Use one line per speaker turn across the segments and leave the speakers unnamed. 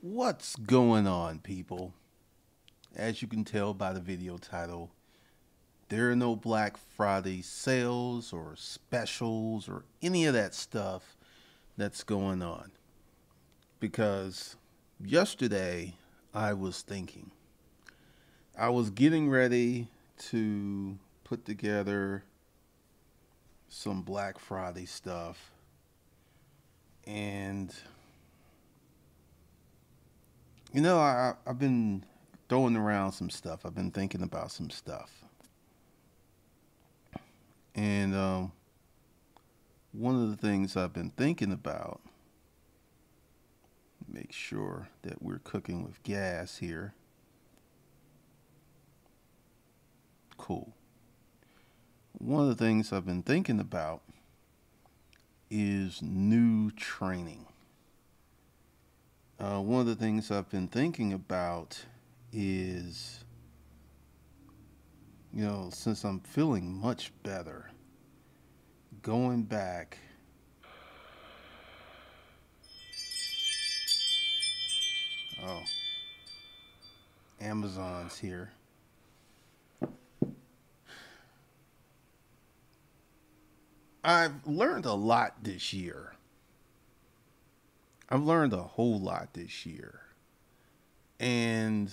What's going on, people? As you can tell by the video title, there are no Black Friday sales or specials or any of that stuff that's going on. Because yesterday I was thinking, I was getting ready to put together some Black Friday stuff, and I've been throwing around some stuff. I've been thinking about some stuff. And one of the things I've been thinking about, make sure that we're cooking with gas here. Cool. One of the things I've been thinking about is new training. One of the things I've been thinking about is, since I'm feeling much better, going back. Oh, Amazon's here. I've learned a lot this year. I've learned a whole lot this year. And,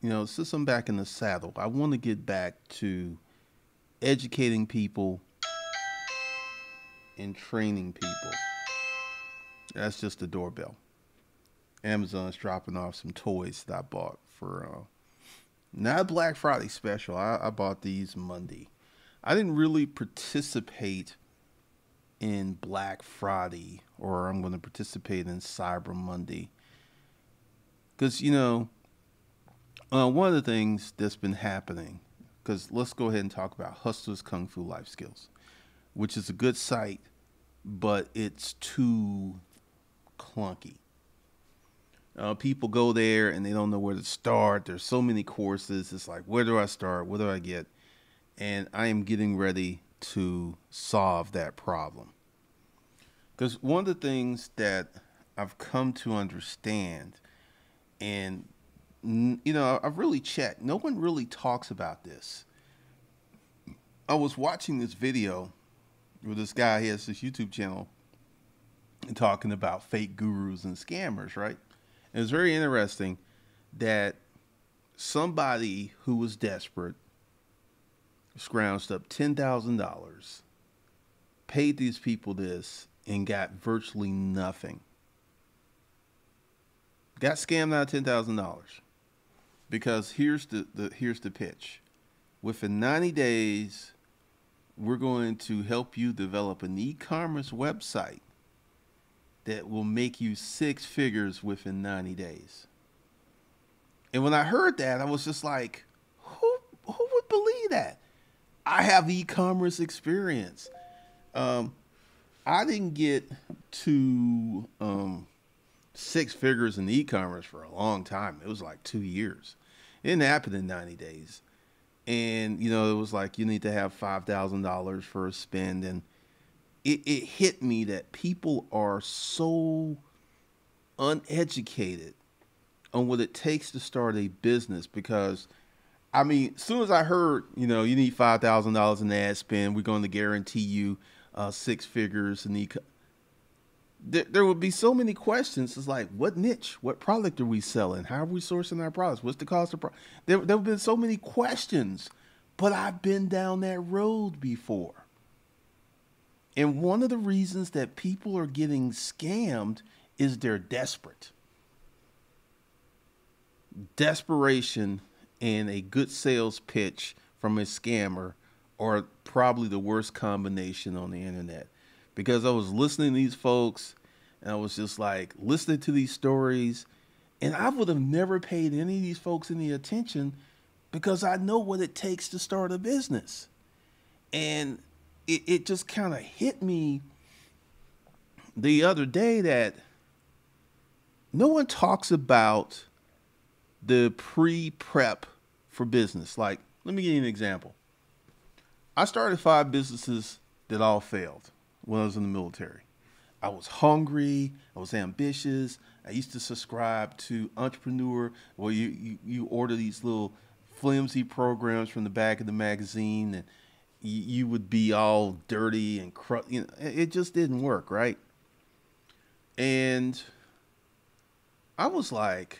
since I'm back in the saddle, I want to get back to educating people and training people. That's just the doorbell. Amazon's dropping off some toys that I bought for not a Black Friday special. I bought these Monday. I didn't really participate in Black Friday, or I'm going to participate in Cyber Monday. Because, one of the things that's been happening, because let's go ahead and talk about Hustlers Kung Fu Life Skills, which is a good site, but it's too clunky. People go there and they don't know where to start. There's so many courses. It's like, where do I start? What do I get? And I am getting ready to solve that problem. Because one of the things that I've come to understand, and I've really checked, no one really talks about this. I was watching this video where this guy, he has this YouTube channel, talking about fake gurus and scammers, right? And it's very interesting that somebody who was desperate scrounged up $10,000, paid these people this, and got virtually nothing. Got scammed out of $10,000 because here's the pitch. Within 90 days, we're going to help you develop an e-commerce website that will make you six figures within 90 days. And when I heard that, I was just like, who would believe that? I have e-commerce experience. I didn't get to six figures in e-commerce for a long time. It was like 2 years. It didn't happen in 90 days. And, it was like you need to have $5,000 for a spend. And it hit me that people are so uneducated on what it takes to start a business. Because, as soon as I heard, you need $5,000 in ad spend, we're going to guarantee you six figures, and there would be so many questions. It's like, what niche, what product are we selling? How are we sourcing our products? What's the cost of there have been so many questions, but I've been down that road before. And one of the reasons that people are getting scammed is they're desperate. Desperation and a good sales pitch from a scammer are probably the worst combination on the internet. Because I was listening to these folks, and I was just like listening to these stories, and I would have never paid any of these folks any attention because I know what it takes to start a business. And it just kind of hit me the other day that no one talks about the pre-prep for business. Like, let me give you an example. I started 5 businesses that all failed when I was in the military. I was hungry. I was ambitious. I used to subscribe to Entrepreneur, where you order these little flimsy programs from the back of the magazine, and you would be all dirty and it just didn't work, right? And I was like,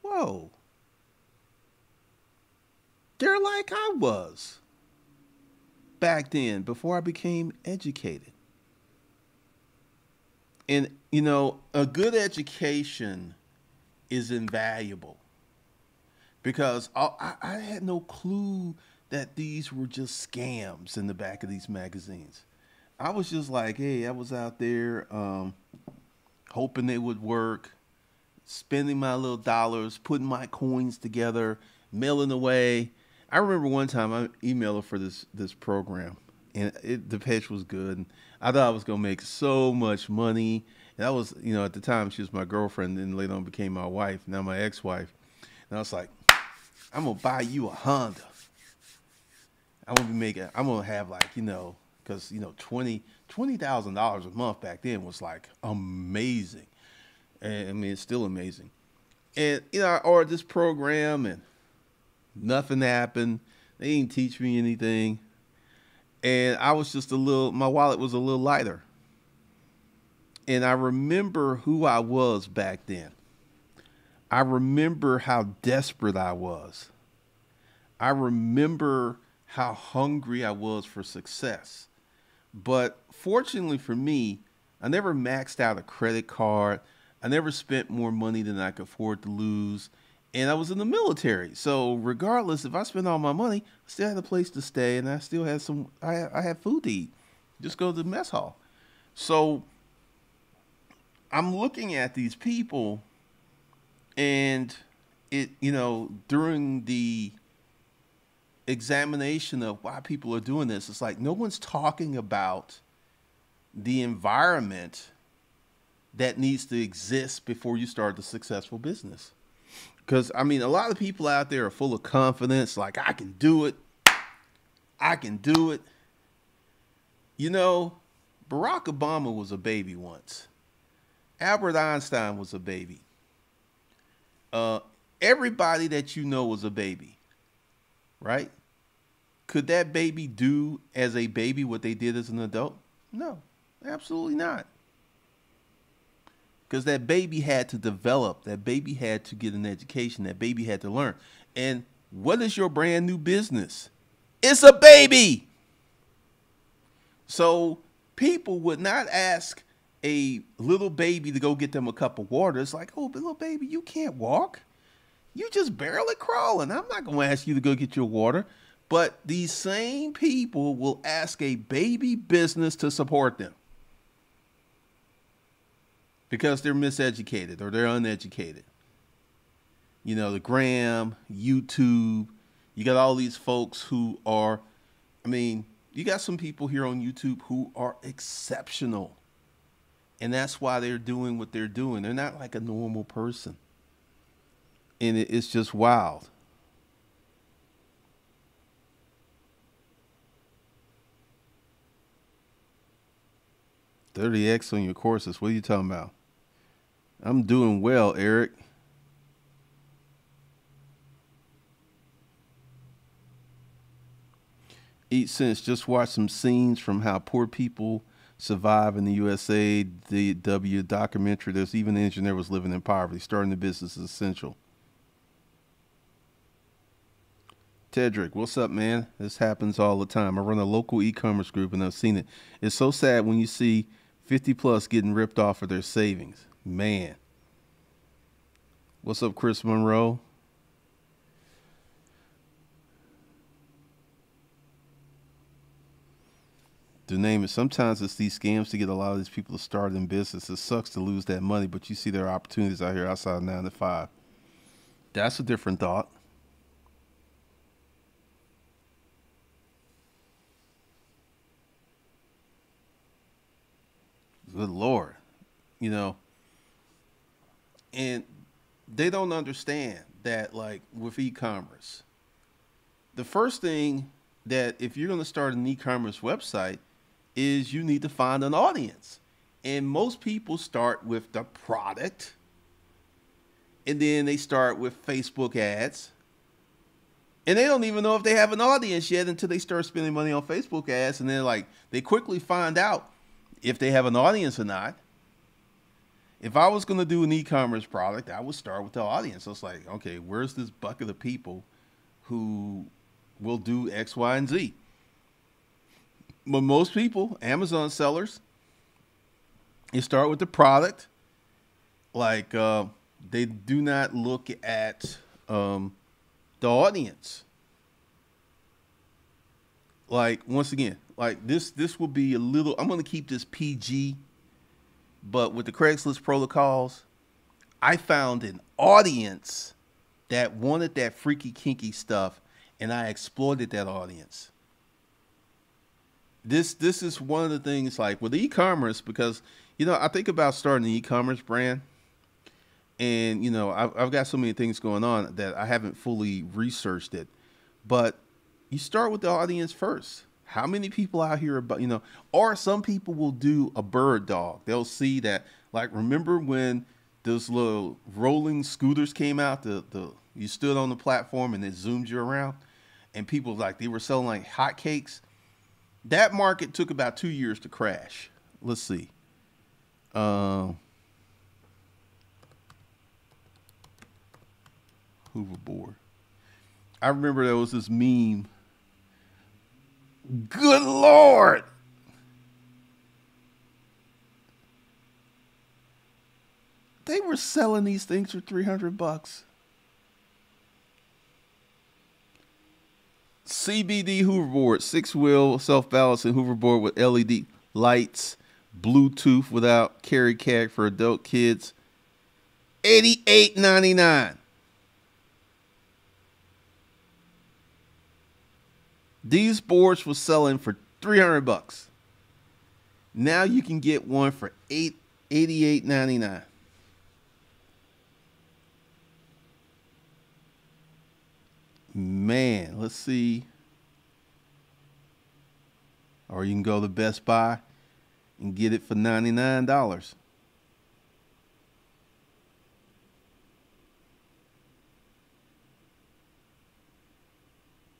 whoa, they're like I was back then before I became educated. And, a good education is invaluable because I had no clue that these were just scams in the back of these magazines. I was just like, hey, I was out there hoping they would work, spending my little dollars, putting my coins together, mailing away. I remember one time I emailed her for this program, and the pitch was good. And I thought I was gonna make so much money. And that was, at the time she was my girlfriend, and then later on became my wife, now my ex-wife. And I was like, I'm gonna buy you a Honda. I'm gonna have like, because $20,000 a month back then was like amazing. And I mean, it's still amazing. And I ordered this program, and nothing happened. They didn't teach me anything. And I was just my wallet was a little lighter. And I remember who I was back then. I remember how desperate I was. I remember how hungry I was for success. But fortunately for me, I never maxed out a credit card. I never spent more money than I could afford to lose. And I was in the military. So regardless, if I spent all my money, I still had a place to stay, and I still had I had food to eat. Just go to the mess hall. So I'm looking at these people, and during the examination of why people are doing this, it's like no one's talking about the environment that needs to exist before you start a successful business. Because, I mean, a lot of people out there are full of confidence, like, I can do it. I can do it. Barack Obama was a baby once. Albert Einstein was a baby. Everybody that you know was a baby, right? Could that baby do as a baby what they did as an adult? No, absolutely not. Because that baby had to develop. That baby had to get an education. That baby had to learn. And what is your brand new business? It's a baby. So people would not ask a little baby to go get them a cup of water. It's like, oh, little baby, you can't walk. You just barely crawling. I'm not going to ask you to go get your water. But these same people will ask a baby business to support them because they're miseducated or they're uneducated. The Gram, YouTube, you got all these folks who are, you got some people here on YouTube who are exceptional. And that's why they're doing what they're doing. They're not like a normal person. And it's just wild. $30X on your courses. What are you talking about? I'm doing well, Eric. Eat Sense. Just watch some scenes from how poor people survive in the USA. The documentary. There's even an engineer was living in poverty. Starting a business is essential. Tedrick, what's up, man? This happens all the time. I run a local e-commerce group, and I've seen it. It's so sad when you see 50 plus getting ripped off of their savings. Man. What's up, Chris Monroe? To name it, sometimes it's these scams to get a lot of these people to start in business. It sucks to lose that money, but you see there are opportunities out here outside of 9 to 5. That's a different thought. Good Lord. And they don't understand that, like, with e-commerce, the first thing that if you're going to start an e-commerce website is you need to find an audience. And most people start with the product And then they start with Facebook ads. And they don't even know if they have an audience yet until they start spending money on Facebook ads. And then like they quickly find out if they have an audience or not. If I was going to do an e-commerce product, I would start with the audience. So it's like, okay, where's this bucket of people who will do X, Y, and Z? But most people, Amazon sellers, you start with the product. Like they do not look at the audience. Like once again, like this will be a little. I'm going to keep this PG, but with the Craigslist protocols, I found an audience that wanted that freaky kinky stuff, and I exploited that audience. This is one of the things like with e-commerce, because I think about starting an e-commerce brand, and I've got so many things going on that I haven't fully researched it, but you start with the audience first. How many people out here about or some people will do a bird dog. They'll see that, like, remember when those little rolling scooters came out, the you stood on the platform and it zoomed you around, and people like they were selling like hotcakes. That market took about 2 years to crash. Let's see. Hoverboard. I remember there was this meme. Good Lord. They were selling these things for $300. CBD hoverboard, 6-wheel, self-balancing hoverboard with LED lights, Bluetooth without carry cag for adult kids. $88.99. These boards were selling for $300. Now you can get one for $88.99. Man, let's see. Or you can go to Best Buy and get it for $99.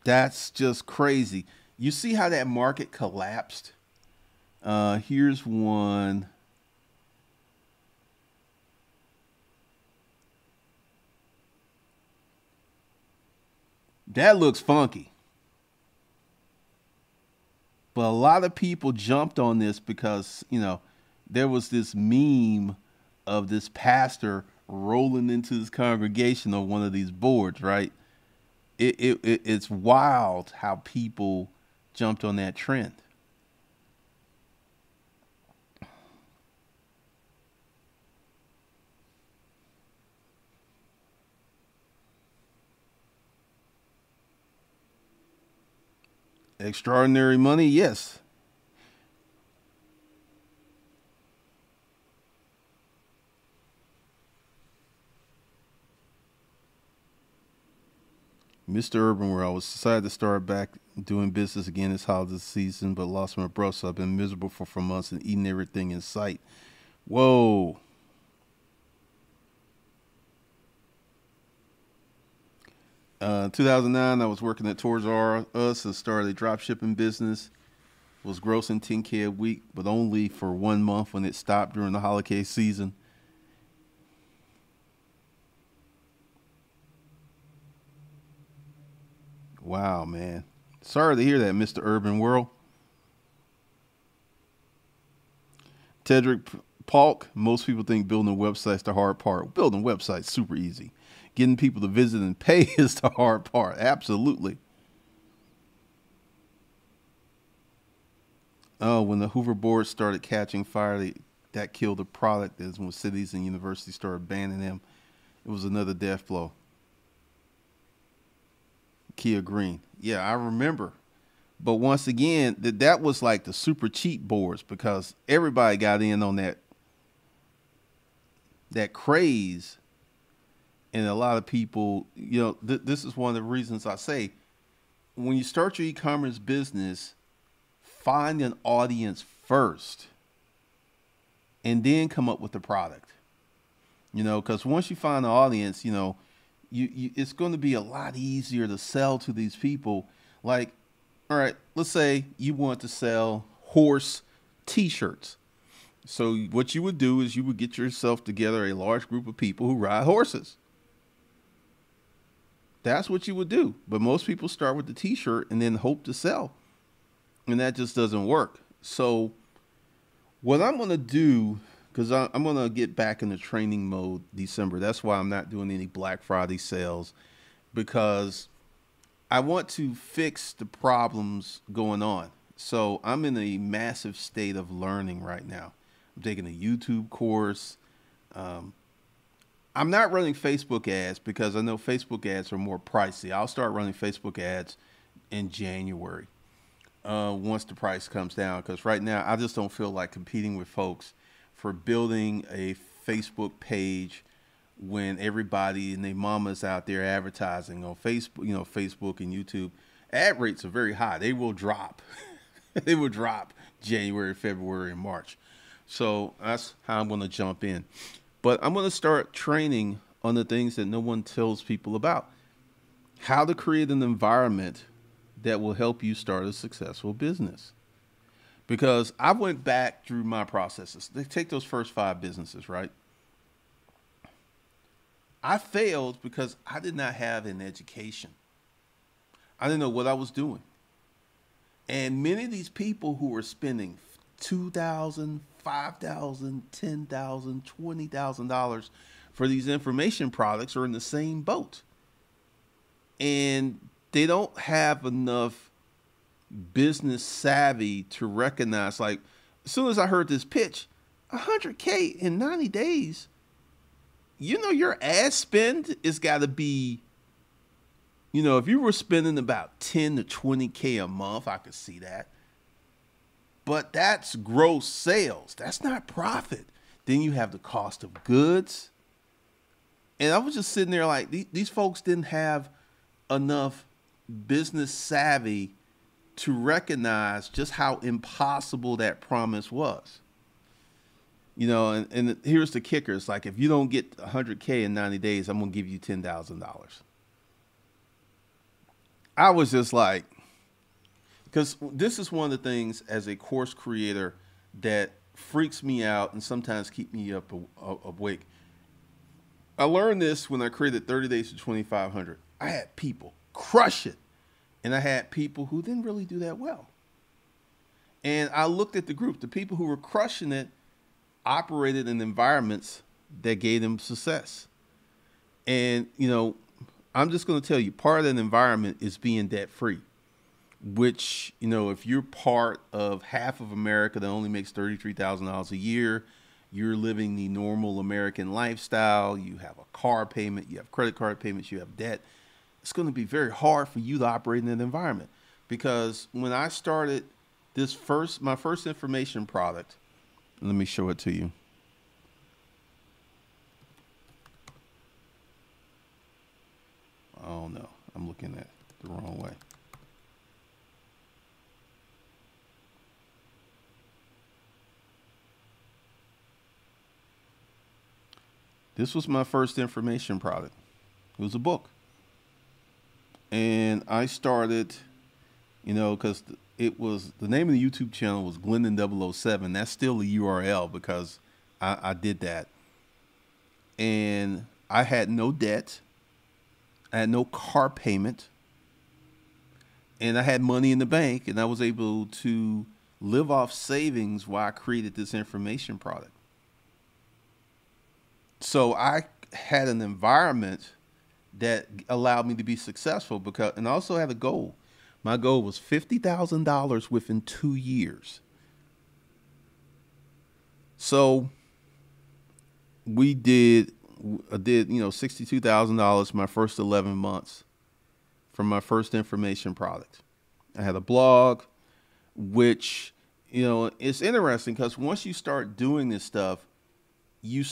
That's just crazy. You see how that market collapsed? Here's one. That looks funky. But a lot of people jumped on this because, there was this meme of this pastor rolling into his congregation on one of these boards, right? It's wild how people jumped on that trend. Extraordinary money, yes. Mr. Urban, where I was decided to start back doing business again this holiday season, but lost my brother, so I've been miserable for months and eating everything in sight. Whoa. 2009, I was working at Toys R Us and started a drop shipping business. Was grossing 10K a week, but only for 1 month when it stopped during the holiday season. Wow, man. Sorry to hear that, Mr. Urban World. Tedrick Palk, most people think building a website's the hard part. Building websites super easy. Getting people to visit and pay is the hard part. Absolutely. Oh, when the hoverboard started catching fire, that killed the product. That's when cities and universities started banning them. It was another death blow. Kia Green. Yeah, I remember. But once again, that was like the super cheap boards because everybody got in on that craze. And a lot of people, this is one of the reasons I say, when you start your e-commerce business, find an audience first and then come up with the product. because once you find the audience, it's going to be a lot easier to sell to these people. Like, all right, let's say you want to sell horse t-shirts. So what you would do is you would get yourself together a large group of people who ride horses. That's what you would do. But most people start with the t-shirt and then hope to sell. And that just doesn't work. So what I'm going to do, because I'm going to get back into training mode December. That's why I'm not doing any Black Friday sales, because I want to fix the problems going on. So I'm in a massive state of learning right now. I'm taking a YouTube course. I'm not running Facebook ads because I know Facebook ads are more pricey. I'll start running Facebook ads in January once the price comes down, because right now I just don't feel like competing with folks for building a Facebook page when everybody and their mama's out there advertising on Facebook, Facebook and YouTube. Ad rates are very high. They will drop. They will drop January, February, and March. So that's how I'm going to jump in. But I'm going to start training on the things that no one tells people about. How to create an environment that will help you start a successful business. Because I went back through my processes. They take those first 5 businesses, right? I failed because I did not have an education. I didn't know what I was doing. And many of these people who were spending $2,000, $5,000, $10,000, $20,000 for these information products are in the same boat. And they don't have enough business savvy to recognize, like, as soon as I heard this pitch, 100K in 90 days, your ad spend has got to be, if you were spending about 10 to 20K a month, I could see that. But that's gross sales. That's not profit. Then you have the cost of goods. And I was just sitting there like, these folks didn't have enough business savvy to recognize just how impossible that promise was. And here's the kicker. It's like, if you don't get 100K in 90 days, I'm going to give you $10,000. I was just like, because this is one of the things as a course creator that freaks me out and sometimes keep me up awake. I learned this when I created 30 Days to 2,500. I had people crush it, and I had people who didn't really do that well. And I looked at the group. The people who were crushing it operated in environments that gave them success. And, I'm just going to tell you, part of that environment is being debt free. Which, if you're part of half of America that only makes $33,000 a year, you're living the normal American lifestyle, you have a car payment, you have credit card payments, you have debt, it's going to be very hard for you to operate in that environment. Because when I started my first information product, let me show it to you. Oh no, I'm looking at it the wrong way. This was my first information product. It was a book. And I started, because it was, the name of the YouTube channel was Glendon 007. That's still the URL because I did that. And I had no debt. I had no car payment. And I had money in the bank, and I was able to live off savings while I created this information product. So I had an environment that allowed me to be successful and I also had a goal. My goal was $50,000 within 2 years. So I did $62,000 my first 11 months from my first information product. I had a blog, which, it's interesting because once you start doing this stuff, you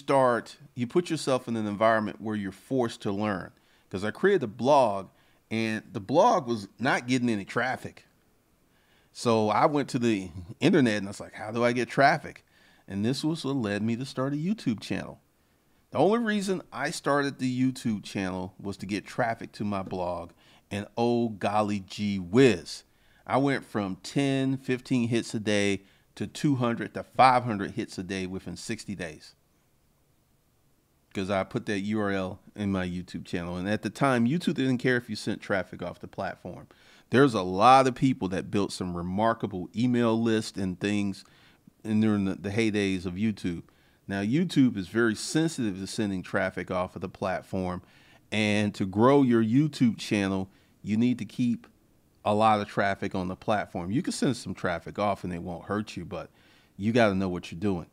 put yourself in an environment where you're forced to learn. Because I created a blog, and the blog was not getting any traffic. So I went to the internet and I was like, how do I get traffic? And this was what led me to start a YouTube channel. The only reason I started the YouTube channel was to get traffic to my blog. And oh, golly gee whiz. I went from 10, 15 hits a day to 200 to 500 hits a day within 60 days. Because I put that URL in my YouTube channel. And at the time, YouTube didn't care if you sent traffic off the platform. There's a lot of people that built some remarkable email lists and things during the heydays of YouTube. Now, YouTube is very sensitive to sending traffic off of the platform. And to grow your YouTube channel, you need to keep a lot of traffic on the platform. You can send some traffic off and it won't hurt you, but you got to know what you're doing.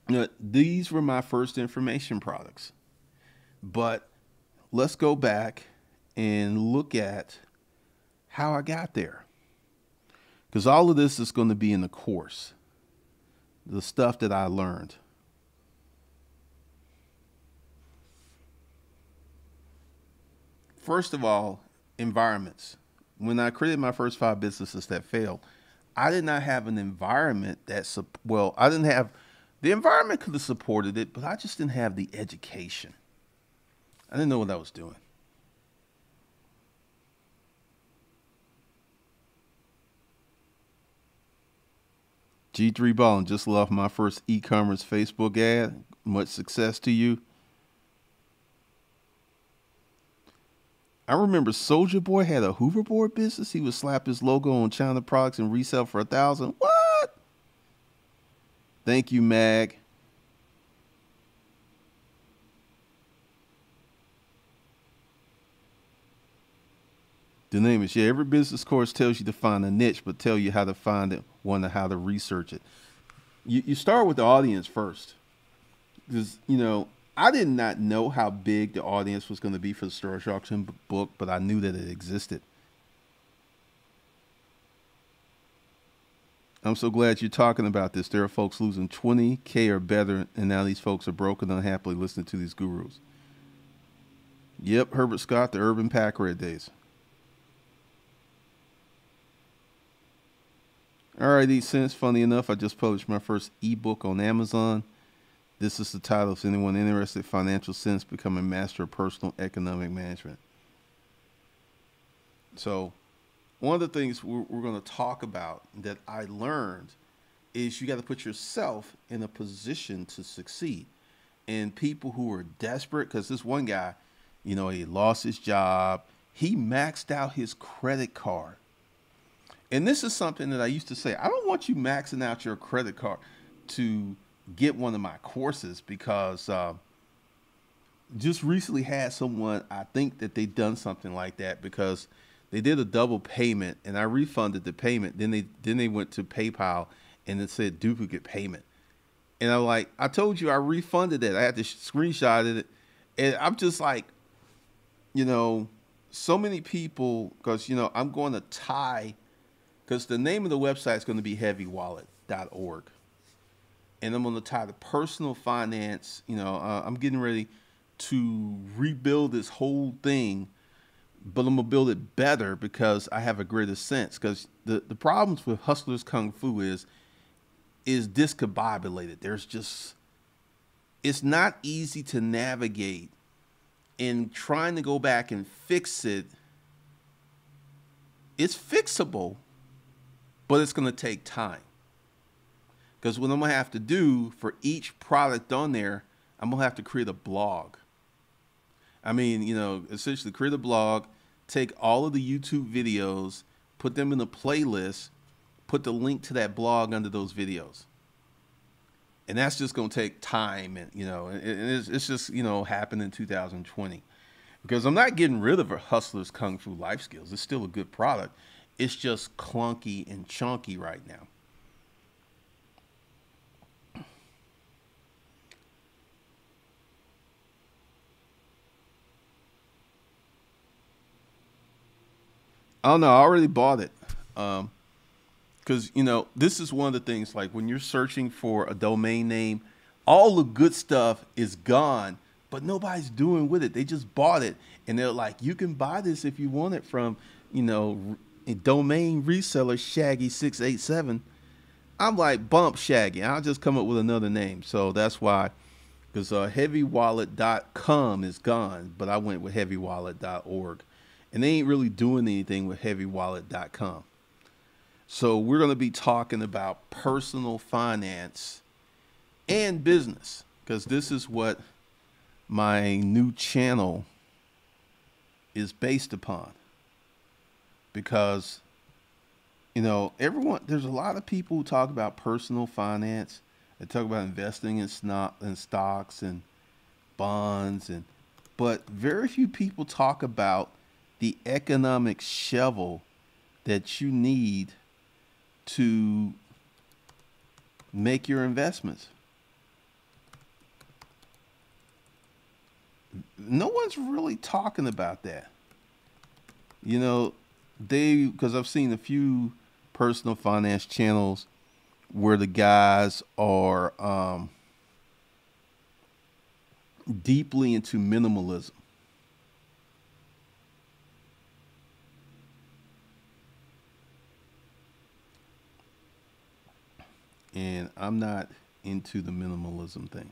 Now, these were my first information products. But let's go back and look at how I got there. Because all of this is going to be in the course. The stuff that I learned. First of all, environments. When I created my first 5 businesses that failed, I did not have an environment that, I didn't have, the environment could have supported it, but I just didn't have the education. I didn't know what I was doing. G3 Ballin, just left my first e-commerce Facebook ad. Much success to you. I remember Soulja Boy had a hoverboard business. He would slap his logo on China products and resell for $1,000. What? Thank you, Mag. The name is, every business course tells you to find a niche, but tell you how to find it, one, how to research it. You start with the audience first. Because, I did not know how big the audience was going to be for the Storage Auction book, but I knew that it existed. I'm so glad you're talking about this. There are folks losing 20K or better, and now these folks are broke and unhappily listening to these gurus. Yep, Herbert Scott, the Urban Pack Red days. All right, 8 cents. Funny enough, I just published my first ebook on Amazon. This is the title. If anyone interested, Financial Sense, Becoming Master of Personal Economic Management. So one of the things we're going to talk about that I learned is you got to put yourself in a position to succeed. And people who are desperate, because this one guy, he lost his job. He maxed out his credit card. And this is something that I used to say, I don't want you maxing out your credit card to get one of my courses, because just recently had someone, I think that they done something like that because they did a double payment and I refunded the payment. Then they went to PayPal and it said duplicate payment. And I'm like, I told you I refunded it. I had to screenshot it. And I'm just like, so many people, because, I'm going to tie, because the name of the website is going to be heavywallet.org. And I'm going to tie the personal finance. I'm getting ready to rebuild this whole thing, but I'm going to build it better because I have a greater sense. Because the problems with Hustlers Kung Fu is discombobulated. It's not easy to navigate, and trying to go back and fix it. It's fixable, but it's going to take time. Because what I'm going to have to do for each product on there, I'm going to have to create a blog. Essentially create a blog, take all of the YouTube videos, put them in a playlist, put the link to that blog under those videos. And that's just going to take time. And, it's just, happen in 2020. Because I'm not getting rid of Hustlers Kung Fu Life Skills. It's still a good product. It's just clunky and chunky right now. Oh no, I already bought it. Because, this is one of the things, like when you're searching for a domain name, all the good stuff is gone, but nobody's doing with it. They just bought it. And they're like, you can buy this if you want it from, a domain reseller, Shaggy687. I'm like, bump Shaggy. I'll just come up with another name. So that's why because heavywallet.com is gone, but I went with heavywallet.org. And they ain't really doing anything with heavywallet.com. So we're going to be talking about personal finance and business, because this is what my new channel is based upon. Because, there's a lot of people who talk about personal finance. They talk about investing in stocks and bonds, but very few people talk about the economic shovel that you need to make your investments. No one's really talking about that. Because I've seen a few personal finance channels where the guys are deeply into minimalism. And I'm not into the minimalism thing.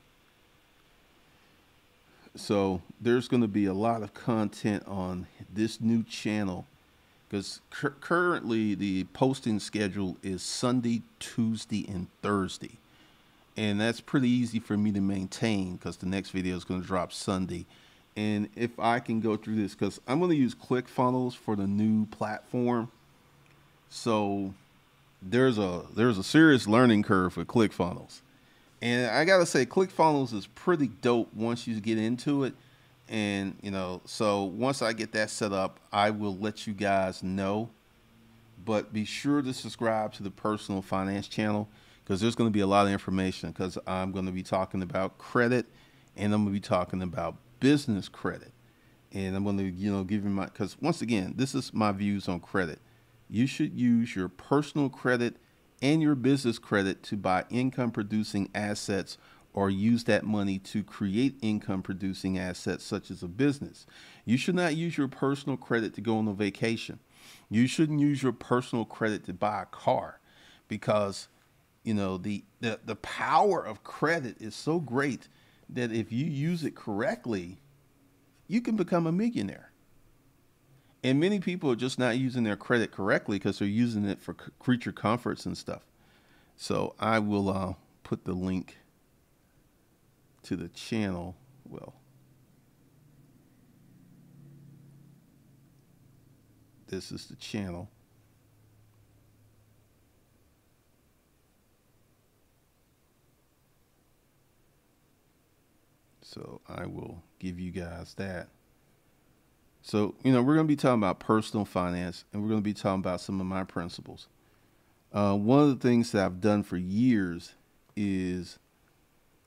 So there's going to be a lot of content on this new channel, because currently the posting schedule is Sunday, Tuesday, and Thursday. And that's pretty easy for me to maintain, because the next video is going to drop Sunday. And if I can go through this, because I'm going to use ClickFunnels for the new platform. So there's a serious learning curve for ClickFunnels. And I got to say, ClickFunnels is pretty dope once you get into it. And, so once I get that set up, I will let you guys know. But be sure to subscribe to the Personal Finance channel, because there's going to be a lot of information, because I'm going to be talking about credit, and I'm going to be talking about business credit. And I'm going to, give you because once again, this is my views on credit. You should use your personal credit and your business credit to buy income producing assets, or use that money to create income producing assets such as a business. You should not use your personal credit to go on a vacation. You shouldn't use your personal credit to buy a car, because the power of credit is so great that if you use it correctly, you can become a millionaire. And many people are just not using their credit correctly because they're using it for creature comforts and stuff. So I will put the link to the channel. Well, this is the channel. So I will give you guys that. So, we're going to be talking about personal finance, and we're going to be talking about some of my principles. One of the things that I've done for years is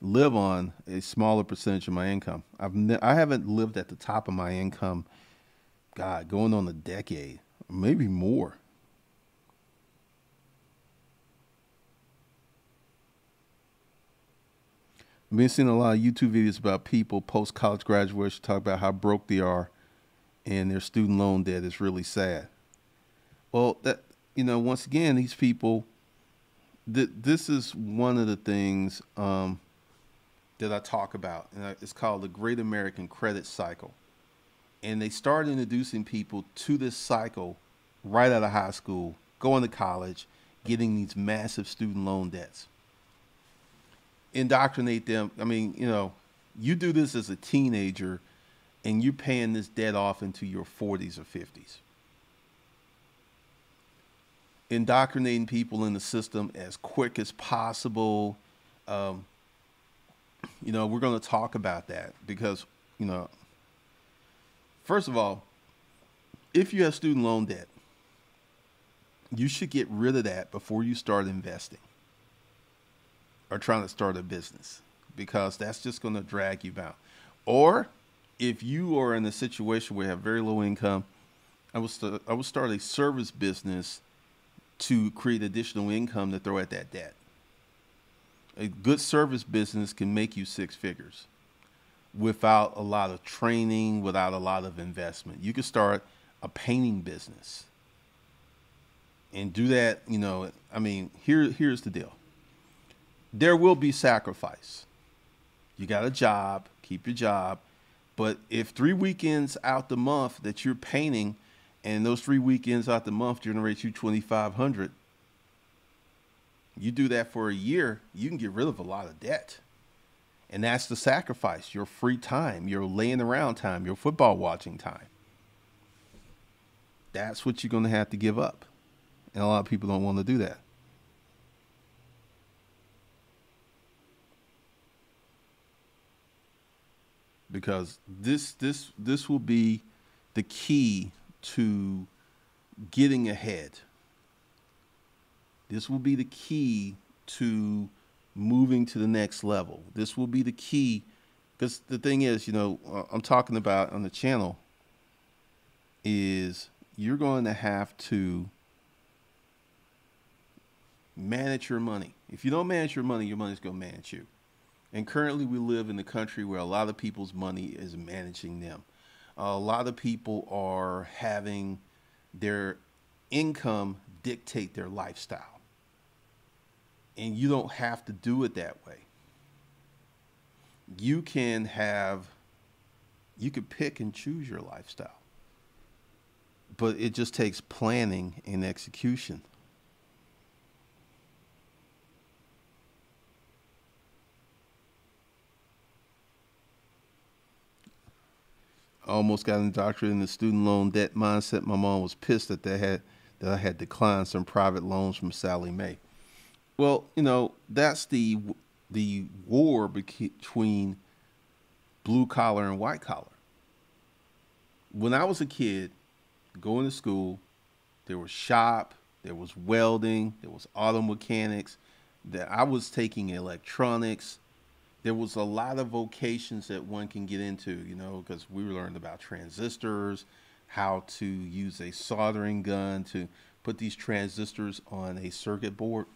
live on a smaller percentage of my income. I haven't lived at the top of my income, God, going on a decade, maybe more. I've been seeing a lot of YouTube videos about people post-college graduation talk about how broke they are, and their student loan debt is really sad. Well, once again, these people, this is one of the things that I talk about, and it's called the Great American Credit Cycle. And they start introducing people to this cycle right out of high school, going to college, getting these massive student loan debts. Indoctrinate them. You do this as a teenager, and you're paying this debt off into your 40s or 50s. Indoctrinating people in the system as quick as possible. We're going to talk about that because, first of all, if you have student loan debt, you should get rid of that before you start investing or trying to start a business, because that's just going to drag you down. Or if you are in a situation where you have very low income, I would start a service business to create additional income to throw at that debt. A good service business can make you six figures without a lot of training, without a lot of investment. You could start a painting business and do that. Here's the deal. There will be sacrifice. You got a job, keep your job. But if 3 weekends out the month that you're painting, and those 3 weekends out the month generate you 2,500, you do that for a year, you can get rid of a lot of debt. And that's the sacrifice: your free time, your laying around time, your football watching time. That's what you're going to have to give up. And a lot of people don't want to do that. Because this will be the key to getting ahead. This will be the key to moving to the next level. This will be the key, because the thing is, I'm talking about on the channel is you're going to have to manage your money. If you don't manage your money's going to manage you. And currently we live in a country where a lot of people's money is managing them. A lot of people are having their income dictate their lifestyle. And you don't have to do it that way. You can pick and choose your lifestyle. But it just takes planning and execution. I almost got indoctrinated in the student loan debt mindset. My mom was pissed that I had declined some private loans from Sallie Mae. Well, that's the war between blue collar and white collar. When I was a kid, going to school, there was shop, there was welding, there was auto mechanics, that I was taking electronics. There was a lot of vocations that one can get into, because we learned about transistors, how to use a soldering gun to put these transistors on a circuit board.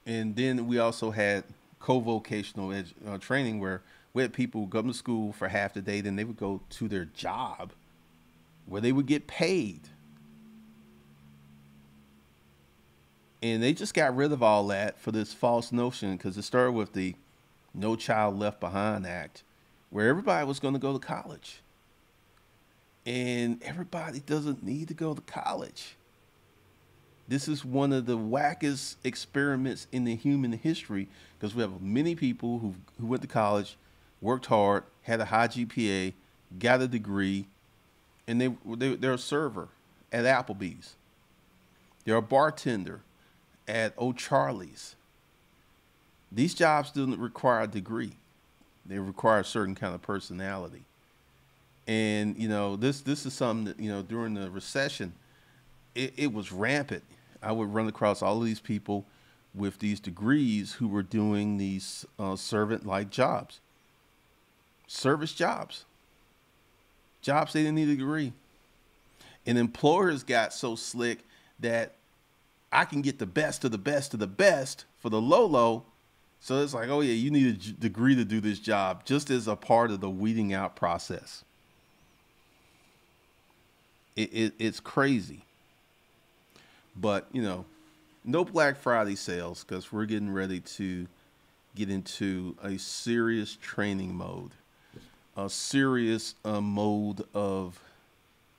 And then we also had co-vocational training, where we had people who come to school for half the day, then they would go to their job where they would get paid. And they just got rid of all that for this false notion, because it started with the No Child Left Behind Act, where everybody was going to go to college. And everybody doesn't need to go to college. This is one of the wackest experiments in the human history, because we have many people who went to college, worked hard, had a high GPA, got a degree, and they're a server at Applebee's. They're a bartender at O'Charlie's. These jobs don't require a degree. They require a certain kind of personality. And, this is something that, during the recession, it was rampant. I would run across all of these people with these degrees who were doing these servant-like jobs. Service jobs. Jobs they didn't need a degree. And employers got so slick that I can get the best of the best of the best for the low. So it's like, oh yeah, you need a degree to do this job, just as a part of the weeding out process. It's crazy. But, no Black Friday sales, because we're getting ready to get into a serious training mode, a serious mode of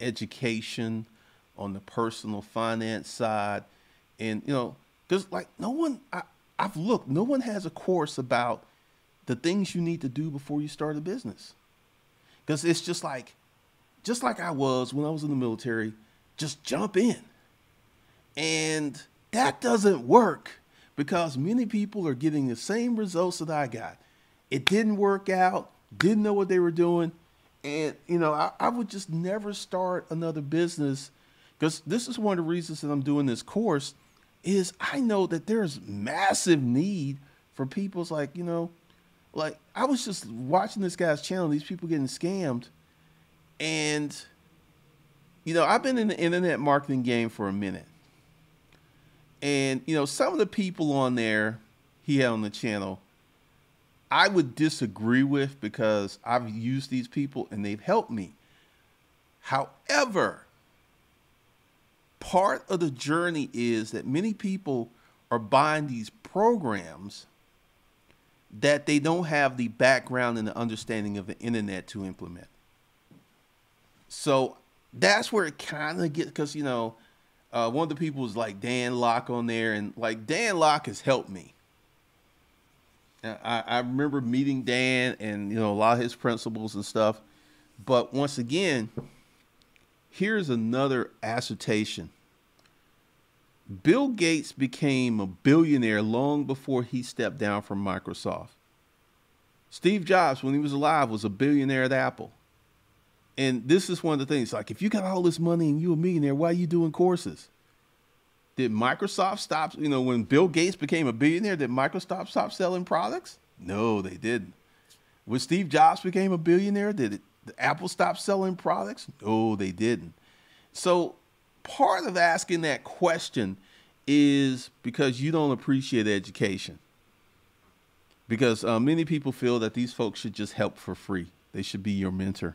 education on the personal finance side. And, because like I've looked, no one has a course about the things you need to do before you start a business. Because it's just like I was when I was in the military, just jump in. And that doesn't work, because many people are getting the same results that I got. It didn't work out, didn't know what they were doing. And, I would just never start another business, because this is one of the reasons that I'm doing this course, is I know that there's massive need for people's like I was just watching this guy's channel, these people getting scammed. And, I've been in the internet marketing game for a minute. And, some of the people on there he had on the channel, I would disagree with, because I've used these people and they've helped me. However, part of the journey is that many people are buying these programs that they don't have the background and the understanding of the internet to implement. So that's where it kind of gets, because one of the people was like Dan Locke on there, and like Dan Locke has helped me. I remember meeting Dan and a lot of his principles and stuff. But once again, here's another assertion. Bill Gates became a billionaire long before he stepped down from Microsoft. Steve Jobs, when he was alive, was a billionaire at Apple. And this is one of the things, like, if you got all this money and you're a millionaire, why are you doing courses? Did Microsoft stop, when Bill Gates became a billionaire, did Microsoft stop selling products? No, they didn't. When Steve Jobs became a billionaire, did Apple stop selling products? No, they didn't. So part of asking that question is because you don't appreciate education. Because many people feel that these folks should just help for free. They should be your mentor.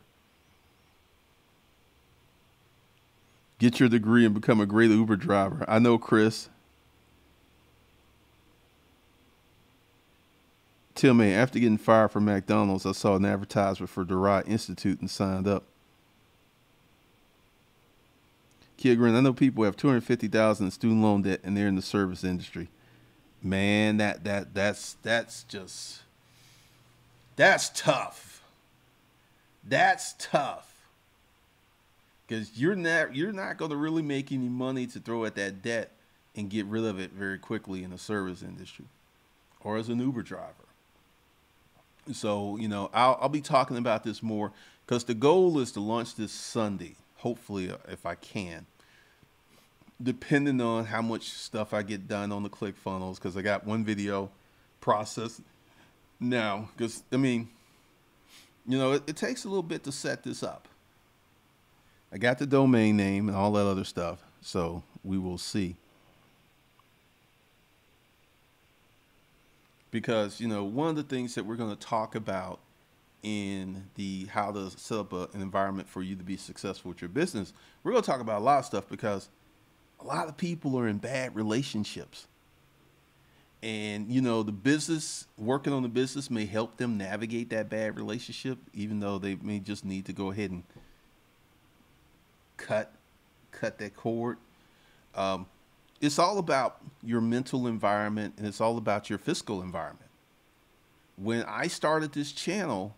Get your degree and become a great Uber driver. I know, Chris. Tillman, after getting fired from McDonald's, I saw an advertisement for Derai Institute and signed up. Kilgren, I know people have $250,000 in student loan debt and they're in the service industry. Man, that's tough. That's tough. Because you're not going to really make any money to throw at that debt and get rid of it very quickly in the service industry or as an Uber driver. So, I'll be talking about this more because the goal is to launch this Sunday, hopefully, if I can, depending on how much stuff I get done on the ClickFunnels, because I got one video processed now. Because, it takes a little bit to set this up. I got the domain name and all that other stuff, so we will see. Because, one of the things that we're going to talk about in the how to set up an environment for you to be successful with your business, we're going to talk about a lot of stuff because a lot of people are in bad relationships. And, the business, working on the business may help them navigate that bad relationship, even though they may just need to go ahead and cut that cord. It's all about your mental environment and it's all about your fiscal environment. When I started this channel,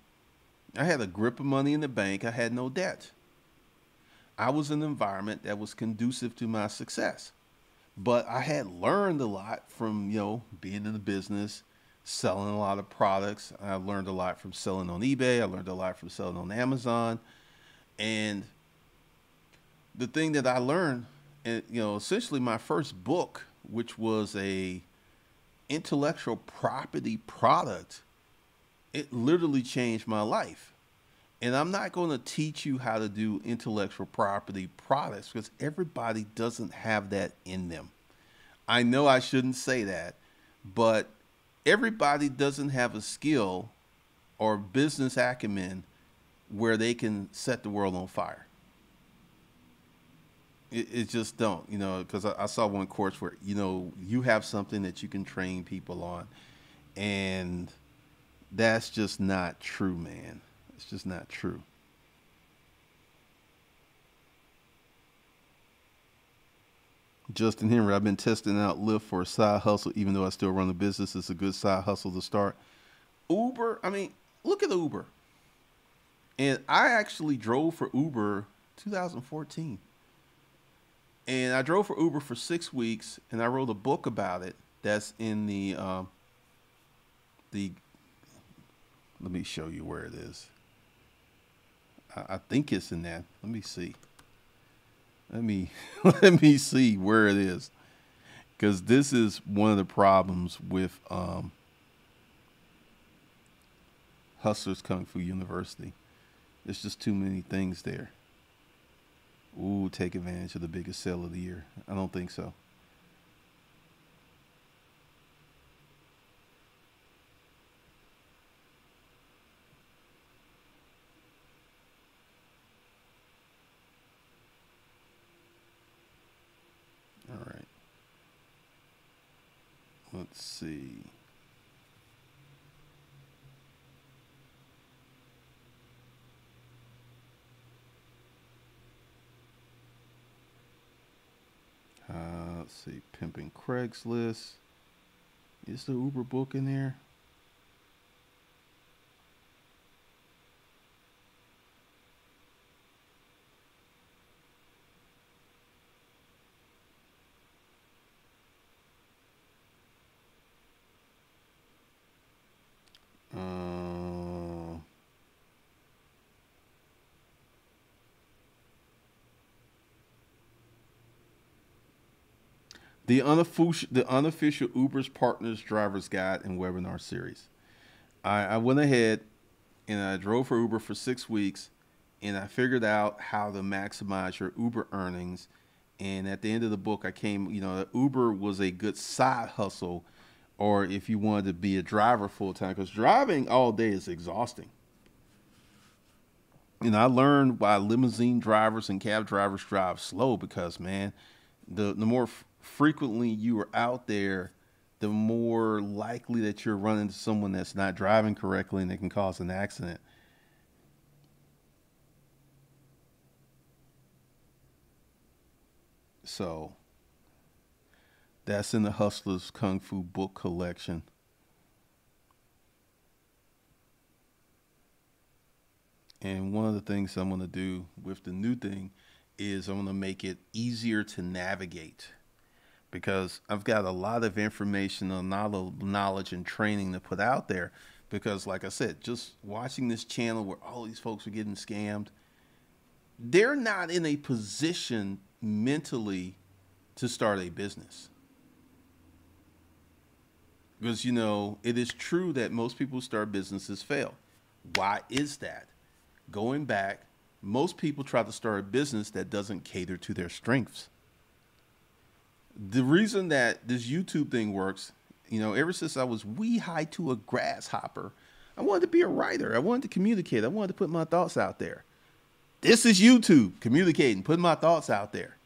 I had a grip of money in the bank. I had no debt. I was in an environment that was conducive to my success, but I had learned a lot from, being in the business, selling a lot of products. I learned a lot from selling on eBay. I learned a lot from selling on Amazon. And the thing that I learned, and essentially my first book, which was a intellectual property product, it literally changed my life. And I'm not going to teach you how to do intellectual property products because everybody doesn't have that in them. I know I shouldn't say that, but everybody doesn't have a skill or business acumen where they can set the world on fire. It just don't, because I saw one course where, you have something that you can train people on. And that's just not true, man. It's just not true. Justin Henry, I've been testing out Lyft for a side hustle, even though I still run a business. It's a good side hustle to start. Uber, look at Uber. And I actually drove for Uber 2014. And I drove for Uber for 6 weeks, and I wrote a book about it. That's in the let me show you where it is. I think it's in that. Let me see. Let me see where it is, because this is one of the problems with Hustlers Kung Fu University. There's just too many things there. Ooh, take advantage of the biggest sale of the year. I don't think so. All right. Let's see. see, pimping Craigslist. Is the Uber book in there? Uh, the unofficial Uber's Partners Driver's Guide and Webinar Series. I went ahead and I drove for Uber for 6 weeks, and I figured out how to maximize your Uber earnings. And at the end of the book, I came, Uber was a good side hustle, or if you wanted to be a driver full time, because driving all day is exhausting. And I learned why limousine drivers and cab drivers drive slow because, man, the more frequently you are out there, the more likely that you're running into someone that's not driving correctly and it can cause an accident. So that's in the Hustlers Kung Fu book collection. And one of the things I'm going to do with the new thing is I'm going to make it easier to navigate because I've got a lot of information and knowledge and training to put out there. Because, like I said, just watching this channel where all these folks are getting scammed, they're not in a position mentally to start a business. Because, it is true that most people who start businesses fail. Why is that? Going back, most people try to start a business that doesn't cater to their strengths. The reason that this YouTube thing works, ever since I was wee high to a grasshopper, I wanted to be a writer. I wanted to communicate. I wanted to put my thoughts out there. This is YouTube, communicating, putting my thoughts out there.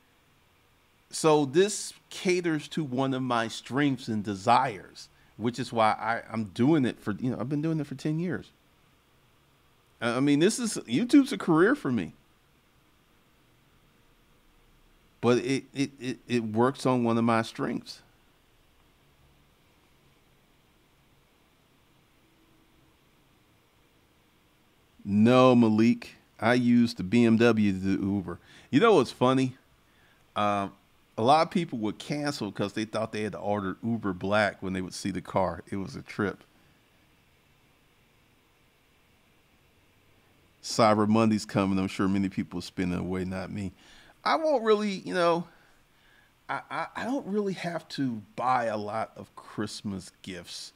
So this caters to one of my strengths and desires, which is why I'm doing it for, I've been doing it for 10 years. I mean, YouTube's a career for me. But it works on one of my strengths. No, Malik. I used the BMW to do Uber. You know what's funny? Um, a lot of people would cancel because they thought they had ordered Uber Black when they would see the car. It was a trip. Cyber Monday's coming. I'm sure many people are spending away, not me. I won't really, I don't really have to buy a lot of Christmas gifts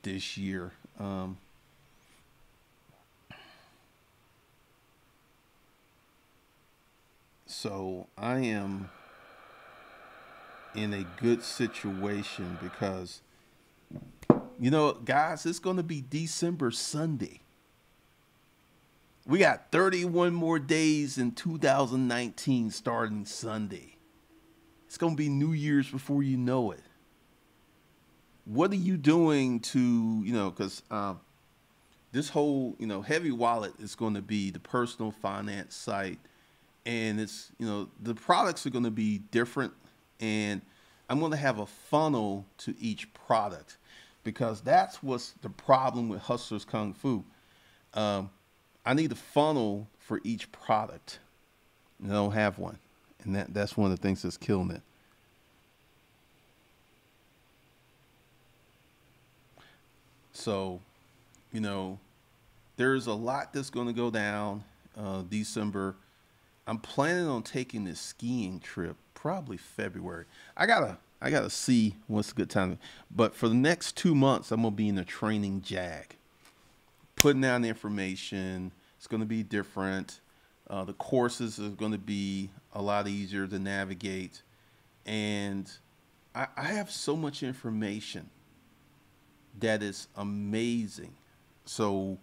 this year. So I am in a good situation because, guys, it's going to be December Sunday. We got 31 more days in 2019 starting Sunday. It's going to be New Year's before you know it. What are you doing to, because this whole, Heavy Wallet is going to be the personal finance site. And it's, the products are going to be different. And I'm going to have a funnel to each product because that's what's the problem with Hustlers Kung Fu. Um, I need a funnel for each product. And I don't have one. And that's one of the things that's killing it. So, you know, there's a lot that's going to go down December. I'm planning on taking this skiing trip probably February. I gotta see what's a good time. But for the next 2 months, I'm gonna be in a training jag, putting down the information. It's gonna be different. The courses are gonna be a lot easier to navigate, and I have so much information that is amazing. So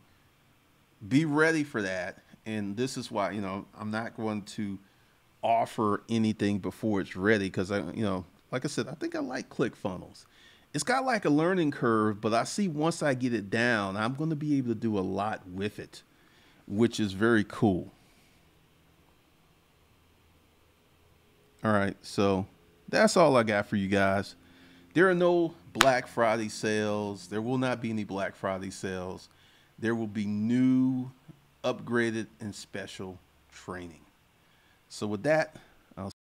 be ready for that. And this is why, I'm not going to offer anything before it's ready because like I said, I think I like ClickFunnels. It's got like a learning curve, but I see once I get it down, I'm going to be able to do a lot with it, which is very cool. All right. So That's all I got for you guys. There are no Black Friday sales. There will not be any Black Friday sales. There will be new, upgraded, and special training. So, with that,